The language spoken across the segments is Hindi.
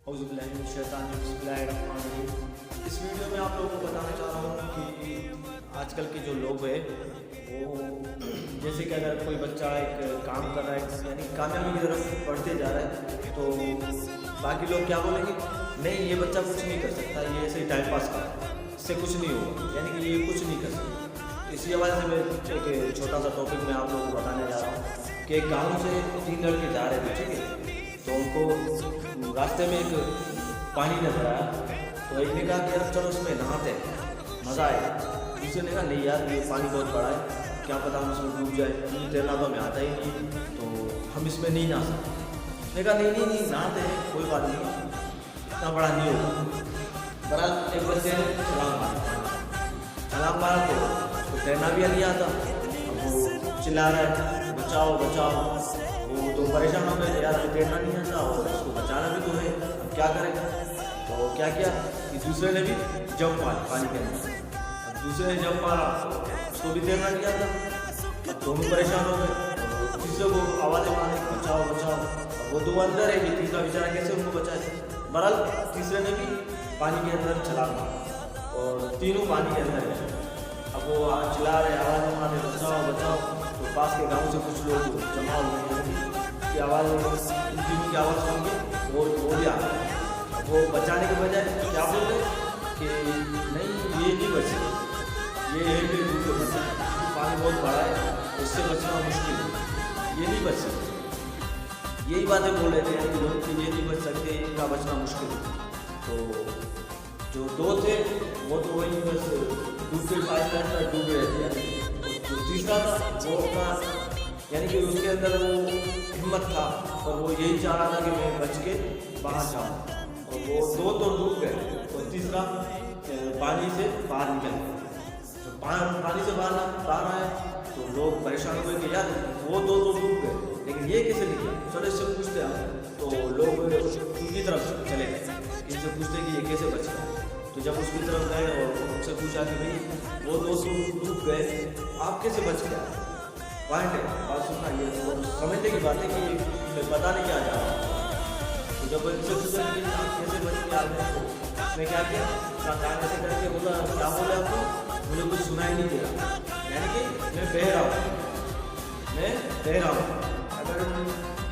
औज़ुबिल्लाहिमिनश्शैतानिर्रजीम। इस वीडियो में आप लोगों को बताना चाह रहा हूँ कि आजकल के जो लोग हैं वो जैसे कि अगर कोई बच्चा एक काम कर रहा है यानी कामयाबी की तरफ बढ़ते जा रहा है तो बाकी लोग क्या बोलेंगे, नहीं ये बच्चा कुछ नहीं कर सकता, ये ऐसे ही टाइम पास कर रहा है, इससे कुछ नहीं होगा, यानी कि ये कुछ नहीं कर सकता। इसी हवाले से मैं एक छोटा सा टॉपिक मैं आप लोगों को बताने जा रहा हूँ कि एक गाँव से 3 लड़के जा रहे थे, ठीक है। तो उनको रास्ते में एक पानी नजर आया, तो एक ने कहा कि यार चलो उसमें नहाते हैं, मज़ा आएगा। दूसरे ने कहा नहीं यार ये पानी बहुत बड़ा है, क्या पता हम इसमें डूब जाए, क्योंकि तैरना तो हमें आता ही नहीं, तो हम इसमें नहीं नहा सकते। उसने कहा नहीं नहीं नहीं नहाते हैं, कोई बात नहीं, इतना बड़ा नहीं होगा। बहरहाल एक बच्चे ने छलांग मारा तो तैरना भी नहीं आता। अब वो चिल्ला रहा है बचाओ बचाओ, वो तो परेशान हो गए, यार तैरना नहीं आता और उसको बचाना भी तो है, अब क्या करें। तो क्या किया कि दूसरे ने भी जंप मारा पानी के अंदर। अब दूसरे ने जंप मारा, उसको भी तैरना नहीं आता। अब दोनों परेशान हो गए, तीसरे को आवाज़ें मारे बचाओ बचाओ। अब वो दो अंदर है कि तीसरा बेचारा कैसे उनको बचाए। बहरहाल तीसरे ने भी पानी के अंदर छलांग मारा और तीनों पानी के अंदर है। अब वो चिल्ला रहे, आवाज़ें मारे बचाओ बचाओ। तो पास के गाँव से कुछ लोग जमा हुए की आवाज़, तीनों की आवाज़ सुन के वो बोलिया। वो बचाने के बजाय क्या बोल रहे कि नहीं ये नहीं बचे, ये यहीं पे डूब के बचा है, पानी बहुत बड़ा है, इससे बचना मुश्किल है, ये नहीं बच सकते। यही बातें बोल रहे थे कि लोग कि ये नहीं बच सकते, इनका बचना मुश्किल है। तो जो दो थे वो तो वही बस डूब के पास डूब रहे थे, जो तीसरा था वो अपना यानी कि उसके अंदर वो हिम्मत था और वो यही चाह रहा था कि मैं बच के बाहर जाऊँ। और वो दो तो डूब गए और तीसरा पानी से बाहर निकल गया। तो पानी से बाहर आए तो लोग परेशान हुए कि यार वो दो तो डूब गए लेकिन ये कैसे निकला, चलो इससे पूछते हैं। तो लोग उनकी तरफ चले गए, इनसे पूछते कि ये कैसे बच गया। तो जब उसकी तरफ गए और उनसे पूछा कि भाई वो दो तो डूब गए, आप कैसे बच गया, पॉइंट है बात सुनना, ये तो समझने की बात है कि बताने क्या जा रहा है। तो जब इनसे पूछा कि आप कैसे बच गए आपने, तो उसने क्या किया, कान ऐसे करके बोला क्या बोले आपको, मुझे कुछ सुनाई नहीं दे रहा, यानी कि मैं बह रहा हूँ, मैं बह रहा हूँ। अगर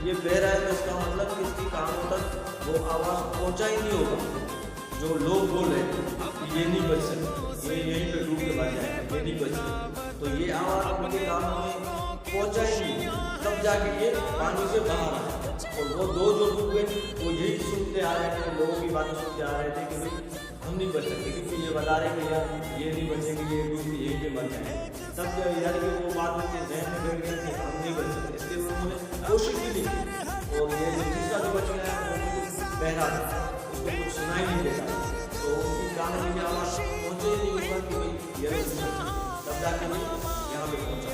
ये बह रहा है तो इसका मतलब कि इसकी कानों तक वो आवाज़ पहुँचा ही नहीं होगा। जो लोग बोल रहे हैं ये नहीं बच सकते, ये यहीं पे डूब के बच जाएगा, ये नहीं बच सकते, तो ये आवाज़ उनके कानों में पहुँचा ही नहीं, तब जाके ये पानी से बाहर आए। और वो दो जो डूब गए वो यही सुनते आ रहे थे, लोगों की बातें सुनते आ रहे थे कि भाई हम नहीं बच सकते, क्योंकि ये बता रहे कि यार ये नहीं बचेंगे, ये डूब के यहीं पे मर जाएंगे। तब यानी कि वो बात उनके जहन में बैठ गई कि हम नहीं बच सकते, इसलिए उन्होंने कोशिश भी नहीं की। और ये जो तीसरा जो बच गया बहरा था, उसको कुछ सुनाई नहीं देता, तो उनकी कान में भी आवाज़ पहुँचे ही नहीं होगा कि भाई ये तब जाके यहाँ पे पहुँचा।